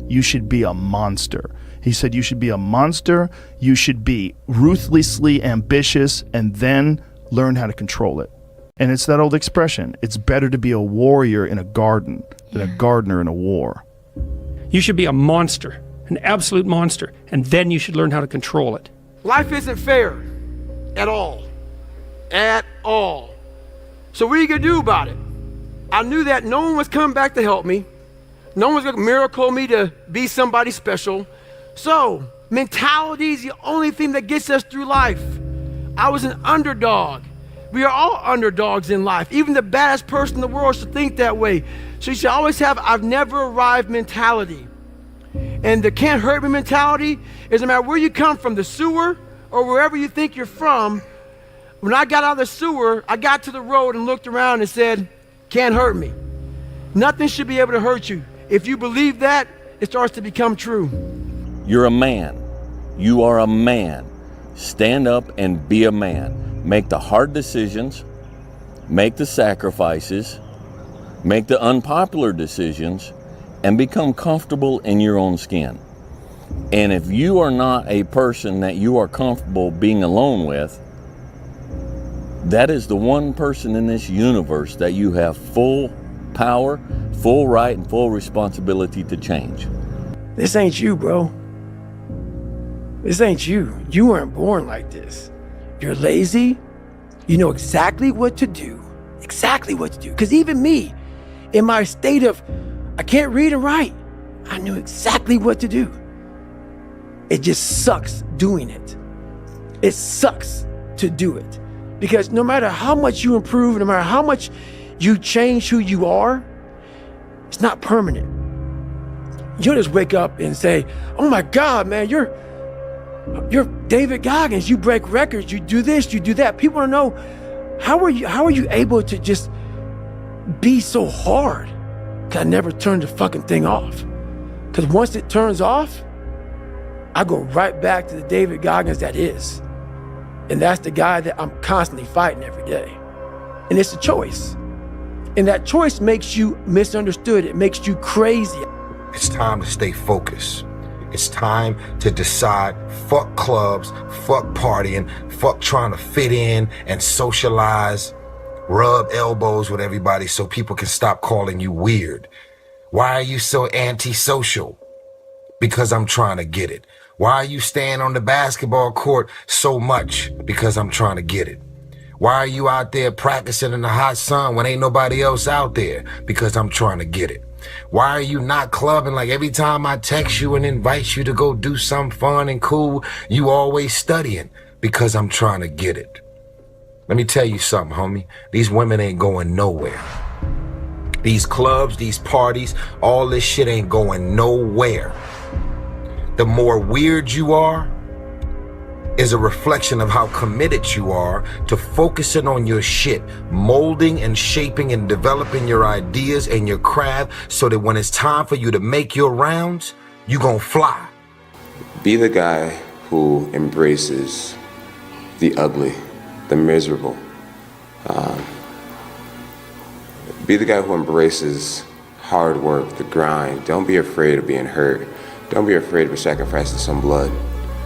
You should be a monster. He said you should be a monster, you should be ruthlessly ambitious, and then learn how to control it. And it's that old expression, it's better to be a warrior in a garden than a gardener in a war. You should be a monster, an absolute monster, and then you should learn how to control it. Life isn't fair at all. At all. So what are you gonna do about it? I knew that no one was coming back to help me. No one was gonna miracle me to be somebody special. So, mentality is the only thing that gets us through life. I was an underdog. We are all underdogs in life. Even the baddest person in the world should think that way. So you should always have I've never arrived mentality. And the can't hurt me mentality is no matter where you come from, the sewer or wherever you think you're from. When I got out of the sewer, I got to the road and looked around and said, can't hurt me. Nothing should be able to hurt you. If you believe that, it starts to become true. You're a man. You are a man. Stand up and be a man. Make the hard decisions, make the sacrifices, make the unpopular decisions, and become comfortable in your own skin. And if you are not a person that you are comfortable being alone with, that is the one person in this universe that you have full power, full right, and full responsibility to change. This ain't you, bro. This ain't you. You weren't born like this. You're lazy. You know exactly what to do. Exactly what to do. Because even me, in my state of, I can't read and write, I knew exactly what to do. It just sucks doing it. It sucks to do it. Because no matter how much you improve, no matter how much you change who you are, it's not permanent. You don't just wake up and say, oh my God, man, you're David Goggins, you break records, you do this, you do that. People want to know, how are you able to just be so hard? Because I never turned the fucking thing off. Because once it turns off, I go right back to the David Goggins that is. And that's the guy that I'm constantly fighting every day. And it's a choice. And that choice makes you misunderstood. It makes you crazy. It's time to stay focused. It's time to decide, fuck clubs, fuck partying, fuck trying to fit in and socialize, rub elbows with everybody so people can stop calling you weird. Why are you so antisocial? Because I'm trying to get it. Why are you staying on the basketball court so much? Because I'm trying to get it. Why are you out there practicing in the hot sun when ain't nobody else out there? Because I'm trying to get it. Why are you not clubbing? Like every time I text you and invite you to go do something fun and cool, you always studying? Because I'm trying to get it. Let me tell you something, homie. These women ain't going nowhere. These clubs, these parties, all this shit ain't going nowhere. The more weird you are is a reflection of how committed you are to focusing on your shit, molding and shaping and developing your ideas and your craft so that when it's time for you to make your rounds, you gonna fly. Be the guy who embraces the ugly, the miserable. Be the guy who embraces hard work, the grind. Don't be afraid of being hurt. Don't be afraid of sacrificing some blood.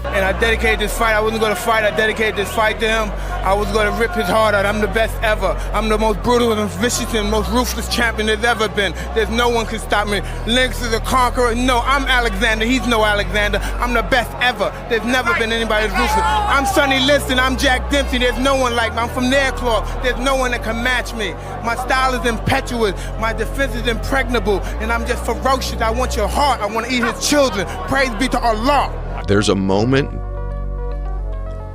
And I dedicated this fight. I wasn't going to fight. I dedicated this fight to him. I was going to rip his heart out. I'm the best ever. I'm the most brutal and vicious and most ruthless champion there's ever been. There's no one can stop me. Lynx is a conqueror. No, I'm Alexander. He's no Alexander. I'm the best ever. There's never been anybody as ruthless. I'm Sonny Liston. I'm Jack Dempsey. There's no one like me. I'm from Nairclaw. There's no one that can match me. My style is impetuous. My defense is impregnable. And I'm just ferocious. I want your heart. I want to eat his children. Praise be to Allah. There's a moment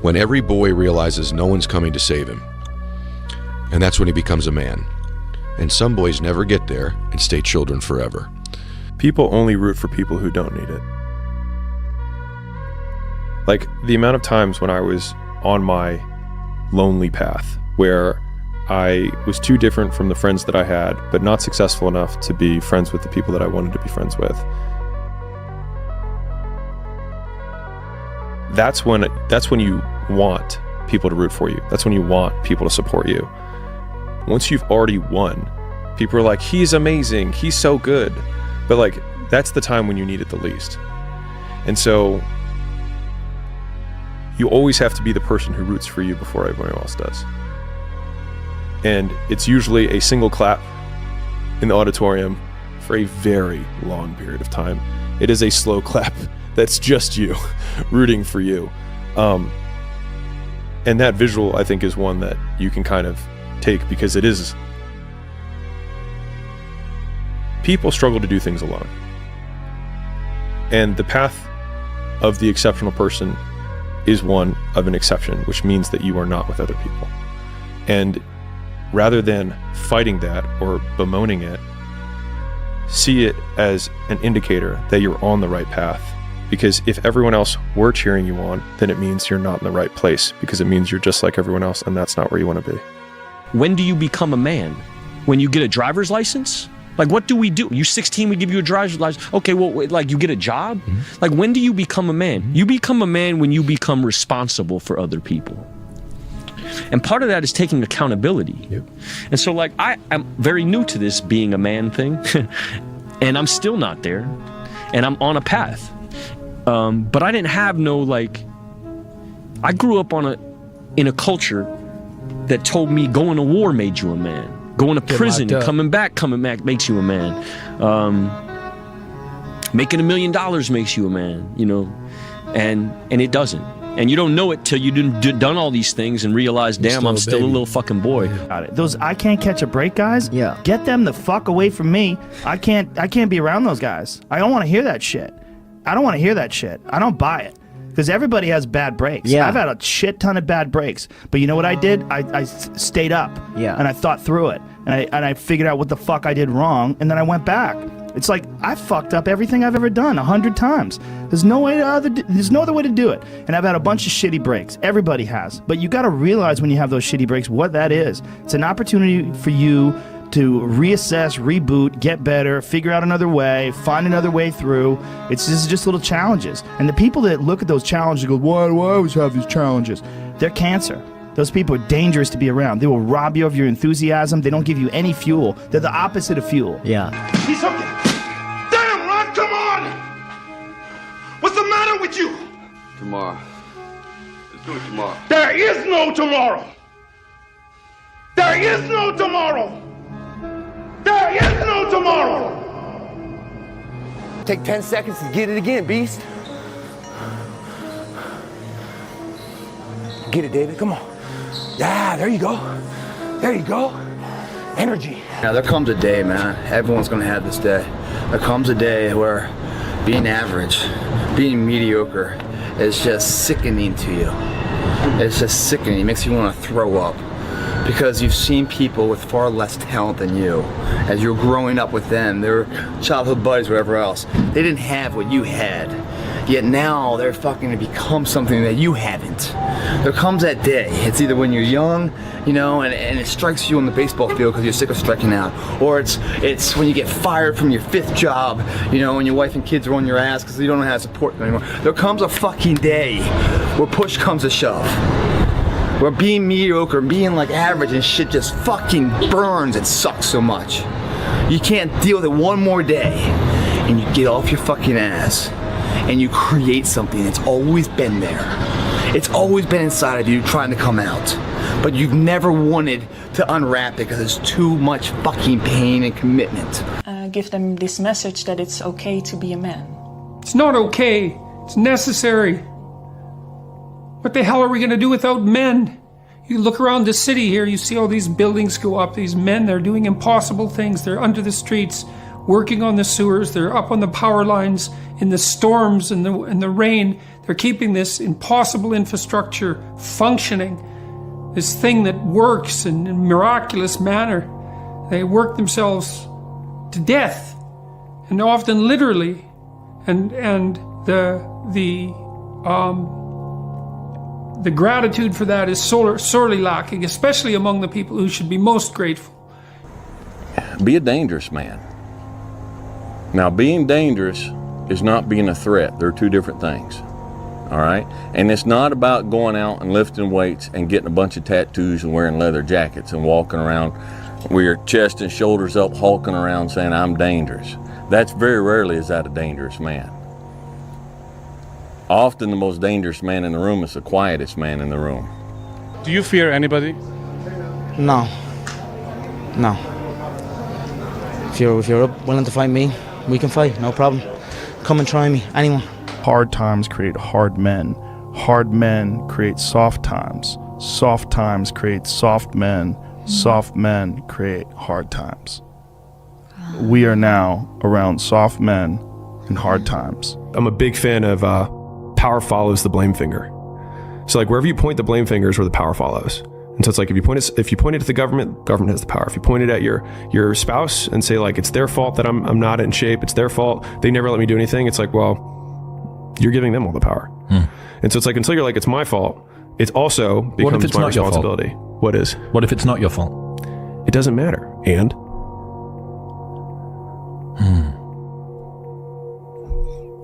when every boy realizes no one's coming to save him. And that's when he becomes a man. And some boys never get there and stay children forever. People only root for people who don't need it. Like the amount of times when I was on my lonely path where I was too different from the friends that I had, but not successful enough to be friends with the people that I wanted to be friends with. That's when you want people to root for you. That's when you want people to support you. Once you've already won, people are like, he's amazing, he's so good. But like, that's the time when you need it the least. And so you always have to be the person who roots for you before everyone else does. And it's usually a single clap in the auditorium for a very long period of time. It is a slow clap that's just you rooting for you. And that visual, I think, is one that you can kind of take, because it is... People struggle to do things alone. And the path of the exceptional person is one of an exception, which means that you are not with other people. And rather than fighting that or bemoaning it, see it as an indicator that you're on the right path. Because if everyone else were cheering you on, then it means you're not in the right place, because it means you're just like everyone else, and that's not where you want to be. When do you become a man? When you get a driver's license? Like, what do we do? You're 16, we give you a driver's license. Okay, well, like, you get a job? Mm-hmm. Like, when do you become a man? Mm-hmm. You become a man when you become responsible for other people. And part of that is taking accountability. Yep. And so, like, I'm very new to this being a man thing, and I'm still not there, and I'm on a path. But I didn't have no, like, I grew up in a culture that told me going to war made you a man. Going to prison, coming back makes you a man. Making $1 million makes you a man, you know, and it doesn't. And you don't know it till you've done all these things and realize, damn, I'm still a little fucking boy. Those I can't catch a break guys, get them the fuck away from me. I can't be around those guys. I don't want to hear that shit. I don't want to hear that shit. I don't buy it. Because everybody has bad breaks. Yeah. I've had a shit ton of bad breaks. But you know what I did? I stayed up. Yeah. And I thought through it. And I figured out what the fuck I did wrong. And then I went back. It's like, I fucked up everything I've ever done 100 times. There's no other way to do it. And I've had a bunch of shitty breaks. Everybody has. But you got to realize when you have those shitty breaks what that is. It's an opportunity for you to reassess, reboot, get better, figure out another way, find another way through. This is just little challenges. And the people that look at those challenges and go, why do I always have these challenges? They're cancer. Those people are dangerous to be around. They will rob you of your enthusiasm. They don't give you any fuel. They're the opposite of fuel. Yeah. He's okay. Damn, Ron, come on! What's the matter with you? Tomorrow. Let's do it tomorrow. There is no tomorrow. There is no tomorrow. There is no tomorrow! Take 10 seconds to get it again, beast. Get it, David, come on. Yeah, there you go. There you go. Energy. Now, there comes a day, man. Everyone's gonna have this day. There comes a day where being average, being mediocre is just sickening to you. It's just sickening. It makes you want to throw up. Because you've seen people with far less talent than you. As you're growing up with them, their childhood buddies, whatever else, they didn't have what you had. Yet now they're fucking to become something that you haven't. There comes that day. It's either when you're young, you know, and it strikes you on the baseball field because you're sick of striking out, or it's when you get fired from your 5th job, you know, and your wife and kids are on your ass because you don't know how to support them anymore. There comes a fucking day where push comes to shove. Where being mediocre, being like average and shit just fucking burns. It sucks so much. You can't deal with it one more day. And you get off your fucking ass. And you create something that's always been there. It's always been inside of you trying to come out. But you've never wanted to unwrap it because it's too much fucking pain and commitment. Give them this message that it's okay to be a man. It's not okay. It's necessary. What the hell are we going to do without men? You look around the city here, you see all these buildings go up. These men, they're doing impossible things. They're under the streets, working on the sewers. They're up on the power lines in the storms and the rain. They're keeping this impossible infrastructure functioning. This thing that works in a miraculous manner. They work themselves to death, and often literally. And the gratitude for that is sorely lacking, especially among the people who should be most grateful. Be a dangerous man. Now, being dangerous is not being a threat. They're two different things. All right? And it's not about going out and lifting weights and getting a bunch of tattoos and wearing leather jackets and walking around with your chest and shoulders up, hulking around saying, I'm dangerous. That's very rarely is that a dangerous man. Often the most dangerous man in the room is the quietest man in the room. Do you fear anybody? No. No. If you're willing to fight me, we can fight, no problem. Come and try me, anyone. Hard times create hard men. Hard men create soft times. Soft times create soft men. Soft men create hard times. We are now around soft men in hard times. I'm a big fan of power follows the blame finger. So like wherever you point the blame finger is where the power follows. And so it's like if you point it at the government has the power. If you point it at your spouse and say like it's their fault that I'm not in shape, it's their fault, they never let me do anything, it's like, well, you're giving them all the power. And so it's like until you're like it's my fault, it also becomes my responsibility. What is? What if it's not your fault? It doesn't matter. And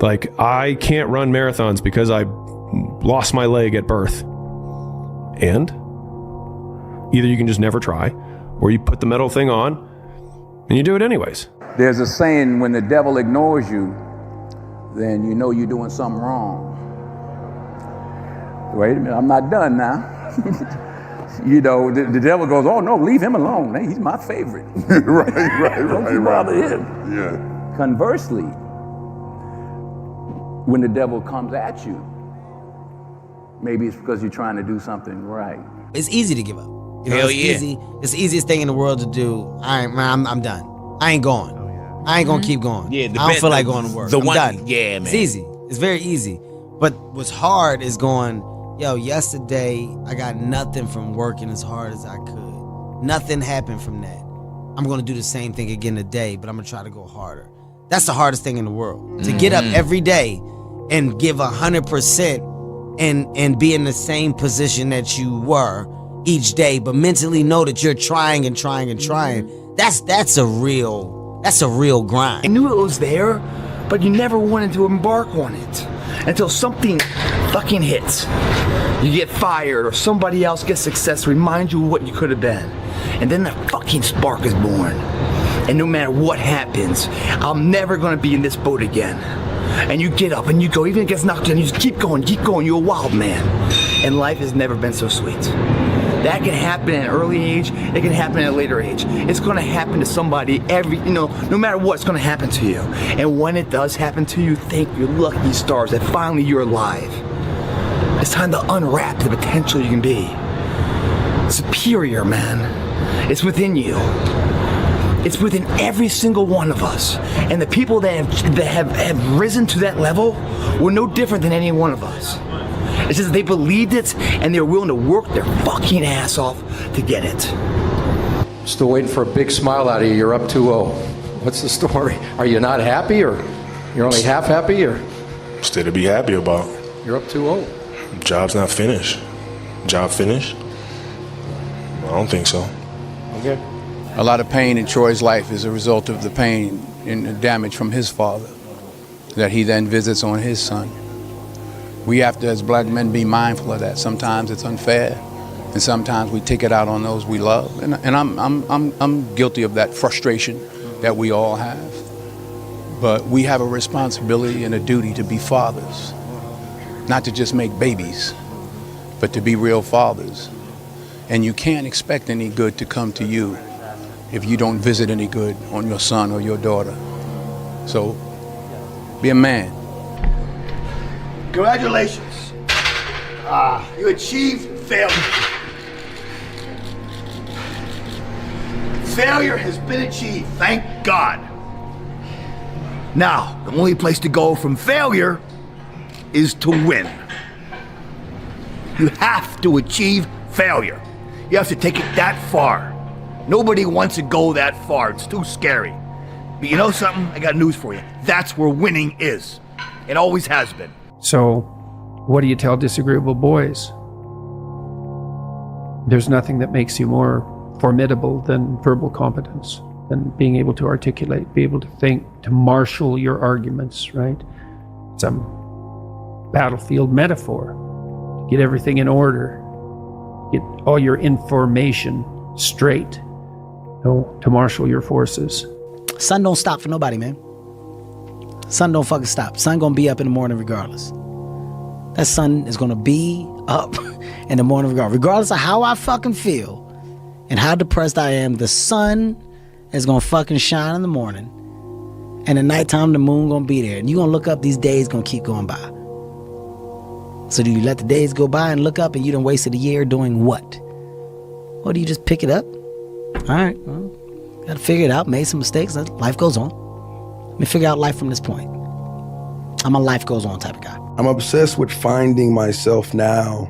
like I can't run marathons because I lost my leg at birth. And either you can just never try, or you put the metal thing on and you do it anyways. There's a saying, when the devil ignores you, then you know you're doing something wrong. Wait a minute, I'm not done now. You know, the devil goes, oh no, leave him alone. Hey, he's my favorite. Don't you bother him. Yeah. Conversely, when the devil comes at you, maybe it's because you're trying to do something right. It's easy to give up. You know, Hell it's yeah. easy. It's the easiest thing in the world to do. I'm done. I ain't going. I ain't gonna keep going. Yeah, I don't feel like going to work. I'm done. Yeah, man. It's easy. It's very easy. But what's hard is going, yo, yesterday I got nothing from working as hard as I could. Nothing happened from that. I'm gonna do the same thing again today, but I'm gonna try to go harder. That's the hardest thing in the world. To get up every day and give 100% and be in the same position that you were each day, but mentally know that you're trying and trying and trying. That's a real grind. I knew it was there, but you never wanted to embark on it until something fucking hits. You get fired or somebody else gets success, reminds you of what you could have been. And then that fucking spark is born. And no matter what happens, I'm never gonna be in this boat again. And you get up and you go, even if it gets knocked down, you just keep going, you're a wild man. And life has never been so sweet. That can happen at an early age, it can happen at a later age. It's gonna happen to somebody no matter what, it's gonna happen to you. And when it does happen to you, thank your lucky stars that finally you're alive. It's time to unwrap the potential you can be. Superior, man. It's within you. It's within every single one of us. And the people that have risen to that level were no different than any one of us. It's just they believed it and they were willing to work their fucking ass off to get it. Still waiting for a big smile out of you. You're up 2-0. What's the story? Are you not happy, or you're only half happy, or? Still to be happy about. You're up 2-0. Job's not finished. Job finished? I don't think so. Okay. A lot of pain in Troy's life is a result of the pain and the damage from his father that he then visits on his son. We have to, as black men, be mindful of that. Sometimes it's unfair, and sometimes we take it out on those we love. And I'm guilty of that frustration that we all have. But we have a responsibility and a duty to be fathers, not to just make babies, but to be real fathers. And you can't expect any good to come to you if you don't visit any good on your son or your daughter. So, be a man. Congratulations. You achieved failure. Failure has been achieved, thank God. Now, the only place to go from failure is to win. You have to achieve failure. You have to take it that far. Nobody wants to go that far. It's too scary. But you know something? I got news for you. That's where winning is. It always has been. So, what do you tell disagreeable boys? There's nothing that makes you more formidable than verbal competence, than being able to articulate, be able to think, to marshal your arguments, right? It's a battlefield metaphor. Get everything in order. Get all your information straight. To marshal your forces. Sun don't stop for nobody, man. Sun don't fucking stop. Sun gonna be up in the morning regardless. That sun is gonna be up in the morning regardless of how I fucking feel and how depressed I am. The sun is gonna fucking shine in the morning, and at nighttime the moon gonna be there, and you gonna look up. These days gonna keep going by. So do you let the days go by and look up and you done wasted a year doing what? Or do you just pick it up? All right, well, gotta figure it out. Made some mistakes. Life goes on. Let me figure out life from this point. I'm a life goes on type of guy. I'm obsessed with finding myself now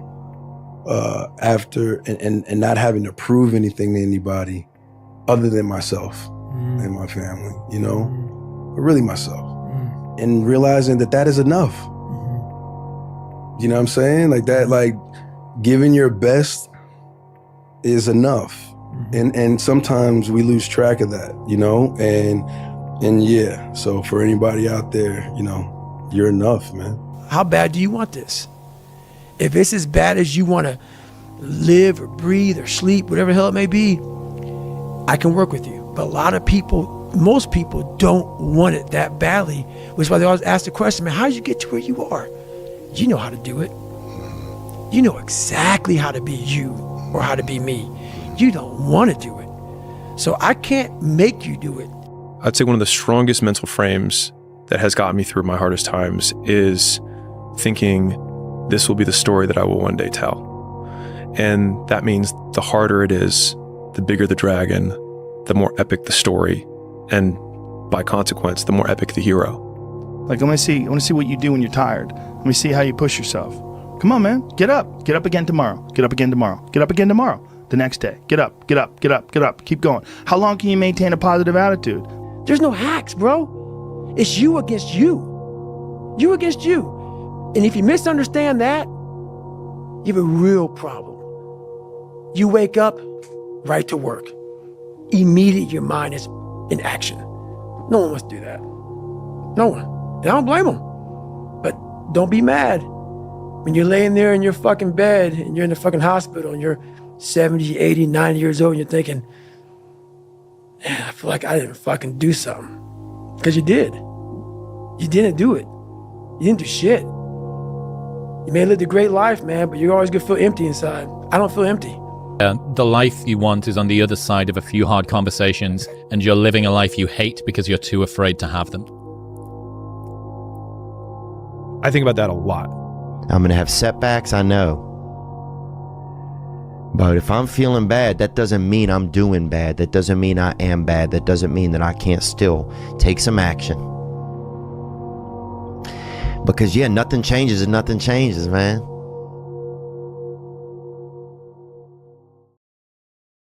after and not having to prove anything to anybody other than myself and my family, you know? But really myself. And realizing that is enough. You know what I'm saying? Like that, like giving your best is enough. And sometimes we lose track of that, you know? And yeah, so for anybody out there, you know, you're enough, man. How bad do you want this? If it's as bad as you want to live or breathe or sleep, whatever the hell it may be, I can work with you. But a lot of people, most people don't want it that badly, which is why they always ask the question, man, how did you get to where you are? You know how to do it. You know exactly how to be you or how to be me. You don't want to do it. So I can't make you do it. I'd say one of the strongest mental frames that has gotten me through my hardest times is thinking this will be the story that I will one day tell. And that means the harder it is, the bigger the dragon, the more epic the story, and by consequence, the more epic the hero. Like, I want to see what you do when you're tired. Let me see how you push yourself. Come on, man. Get up. Get up again tomorrow. Get up again tomorrow. Get up again tomorrow. The next day. Get up. Get up. Get up. Get up. Keep going. How long can you maintain a positive attitude? There's no hacks, bro. It's you against you. You against you. And if you misunderstand that, you have a real problem. You wake up, right to work. Immediately your mind is in action. No one wants to do that. No one. And I don't blame them. But don't be mad when you're laying there in your fucking bed and you're in the fucking hospital and you're 70, 80, 90 years old and you're thinking, man, I feel like I didn't fucking do something. Because you did. You didn't do it. You didn't do shit. You may have lived a great life, man, but you're always gonna feel empty inside. I don't feel empty. The life you want is on the other side of a few hard conversations, and you're living a life you hate because you're too afraid to have them. I think about that a lot. I'm going to have setbacks, I know. But if I'm feeling bad, that doesn't mean I'm doing bad. That doesn't mean I am bad. That doesn't mean that I can't still take some action. Because, yeah, nothing changes and nothing changes, man.